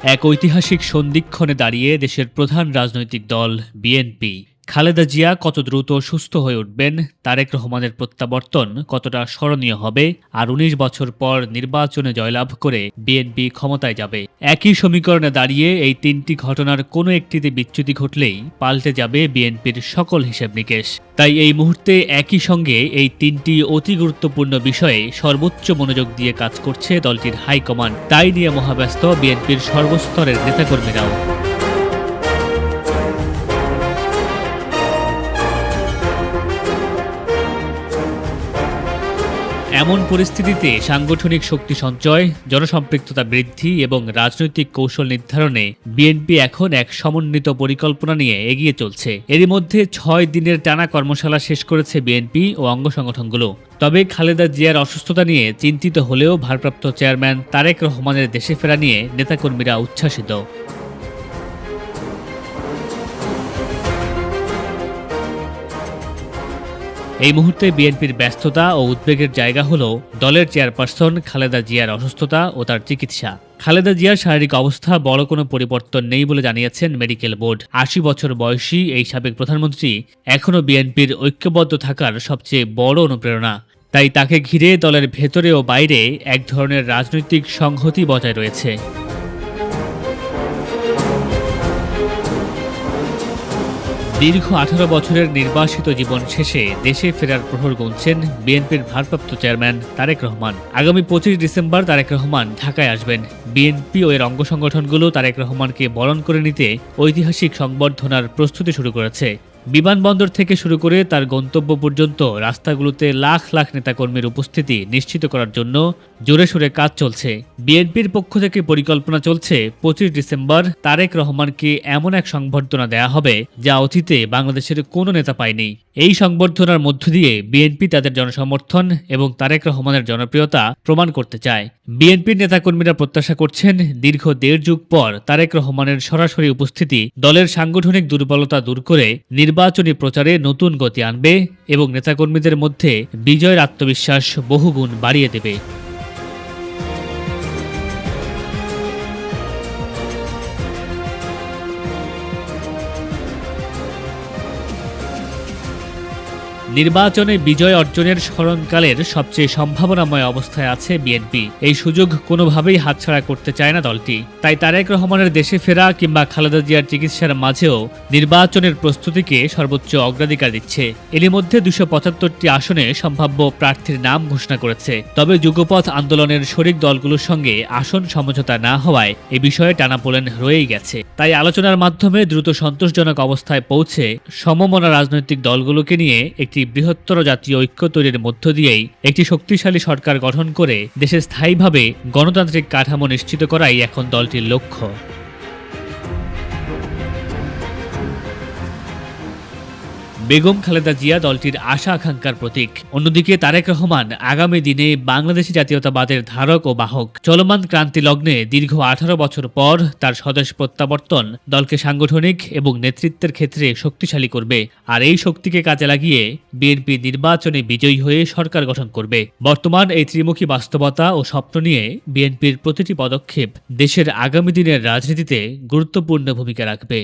এক ঐতিহাসিক সন্ধিক্ষণে দাঁড়িয়ে দেশের প্রধান রাজনৈতিক দল বিএনপি। খালেদা জিয়া কত দ্রুত সুস্থ হয়ে উঠবেন, তারেক রহমানের প্রত্যাবর্তন কতটা স্মরণীয় হবে, আর ১৯ বছর পর নির্বাচনে জয়লাভ করে বিএনপি ক্ষমতায় যাবে। একই সমীকরণে দাঁড়িয়ে এই তিনটি ঘটনার কোনো একটিতে বিচ্যুতি ঘটলেই পাল্টে যাবে বিএনপির সকল হিসেব নিকেশ। তাই এই মুহূর্তে একই সঙ্গে এই তিনটি অতি গুরুত্বপূর্ণ বিষয়ে সর্বোচ্চ মনোযোগ দিয়ে কাজ করছে দলটির হাইকমান্ড। তাই নিয়ে মহাব্যস্ত বিএনপির সর্বস্তরের নেতাকর্মীরাও। এমন পরিস্থিতিতে সাংগঠনিক শক্তি সঞ্চয়, জনসম্পৃক্ততা বৃদ্ধি এবং রাজনৈতিক কৌশল নির্ধারণে বিএনপি এখন এক সমন্বিত পরিকল্পনা নিয়ে এগিয়ে চলছে। এরই মধ্যে ৬ দিনের টানা কর্মশালা শেষ করেছে বিএনপি ও অঙ্গ সংগঠনগুলো। তবে খালেদা জিয়ার অসুস্থতা নিয়ে চিন্তিত হলেও ভারপ্রাপ্ত চেয়ারম্যান তারেক রহমানের দেশে ফেরা নিয়ে নেতাকর্মীরা উচ্ছ্বাসিত। এই মুহূর্তে বিএনপির ব্যস্ততা ও উদ্বেগের জায়গা হল দলের চেয়ারপারসন খালেদা জিয়ার অসুস্থতা ও তার চিকিৎসা। খালেদা জিয়ার শারীরিক অবস্থা বড় কোনো পরিবর্তন নেই বলে জানিয়েছেন মেডিকেল বোর্ড। ৮০ বছর বয়সী এই সাবেক প্রধানমন্ত্রী এখনও বিএনপির ঐক্যবদ্ধ থাকার সবচেয়ে বড় অনুপ্রেরণা। তাই তাকে ঘিরে দলের ভেতরে ও বাইরে এক ধরনের রাজনৈতিক সংহতি বজায় রয়েছে। দীর্ঘ ১৮ বছরের নির্বাসিত জীবন শেষে দেশে ফেরার প্রহর গুনছেন বিএনপির ভারপ্রাপ্ত চেয়ারম্যান তারেক রহমান। আগামী ২৫ ডিসেম্বর তারেক রহমান ঢাকায় আসবেন। বিএনপি ও এর অঙ্গ সংগঠনগুলো তারেক রহমানকে বরণ করে নিতে ঐতিহাসিক সংবর্ধনার প্রস্তুতি শুরু করেছে। বিমানবন্দর থেকে শুরু করে তার গন্তব্য পর্যন্ত রাস্তাগুলোতে লাখ লাখ নেতাকর্মীর উপস্থিতি নিশ্চিত করার জন্য জোরে সোরে কাজ চলছে। বিএনপির পক্ষ থেকে পরিকল্পনা চলছে ২৫ ডিসেম্বর তারেক রহমানকে এমন এক সংবর্ধনা দেয়া হবে যা অতীতে বাংলাদেশের কোনো নেতা পায়নি। এই সংবর্ধনার মধ্য দিয়ে বিএনপি তাদের জনসমর্থন এবং তারেক রহমানের জনপ্রিয়তা প্রমাণ করতে চায়। বিএনপির নেতাকর্মীরা প্রত্যাশা করছেন দীর্ঘ ১.৫ যুগ পর তারেক রহমানের সরাসরি উপস্থিতি দলের সাংগঠনিক দুর্বলতা দূর করে নির্বাচনী প্রচারে নতুন গতি আনবে এবং নেতাকর্মীদের মধ্যে বিজয়ের আত্মবিশ্বাস বহুগুণ বাড়িয়ে দেবে। নির্বাচনে বিজয় অর্জনের স্মরণকালের সবচেয়ে সম্ভাবনাময় অবস্থায় আছে বিএনপি। এই সুযোগ কোনোভাবেই হাতছাড়া করতে চায় না দলটি। তাই তারেক রহমানের দেশে ফেরা কিংবা খালেদা জিয়ার চিকিৎসার মাঝেও নির্বাচনের প্রস্তুতিকে সর্বোচ্চ অগ্রাধিকার দিচ্ছে। এরই মধ্যে ২৭৫টি আসনে সম্ভাব্য প্রার্থীর নাম ঘোষণা করেছে। তবে যুগপথ আন্দোলনের শরিক দলগুলোর সঙ্গে আসন সমঝোতা না হওয়ায় এ বিষয়ে টানাপোড়েন রয়েই গেছে। তাই আলোচনার মাধ্যমে দ্রুত সন্তোষজনক অবস্থায় পৌঁছে সমমনা রাজনৈতিক দলগুলোকে নিয়ে একটি বৃহত্তর জাতীয় ঐক্য তৈরির মধ্য দিয়েই একটি শক্তিশালী সরকার গঠন করে দেশে স্থায়ীভাবে গণতান্ত্রিক কাঠামো নিশ্চিত করাই এখন দলটির লক্ষ্য। বেগম খালেদা জিয়া দলটির আশা আকাঙ্ক্ষার প্রতীক। অন্যদিকে তারেক রহমান আগামী দিনে বাংলাদেশি জাতীয়তাবাদের ধারক ও বাহক। চলমান ক্রান্তি লগ্নে দীর্ঘ ১৮ বছর পর তার স্বদেশ প্রত্যাবর্তন দলকে সাংগঠনিক এবং নেতৃত্বের ক্ষেত্রে শক্তিশালী করবে। আর এই শক্তিকে কাজে লাগিয়ে বিএনপি নির্বাচনে বিজয়ী হয়ে সরকার গঠন করবে। বর্তমান এই ত্রিমুখী বাস্তবতা ও স্বপ্ন নিয়ে বিএনপির প্রতিটি পদক্ষেপ দেশের আগামী দিনের রাজনীতিতে গুরুত্বপূর্ণ ভূমিকা রাখবে।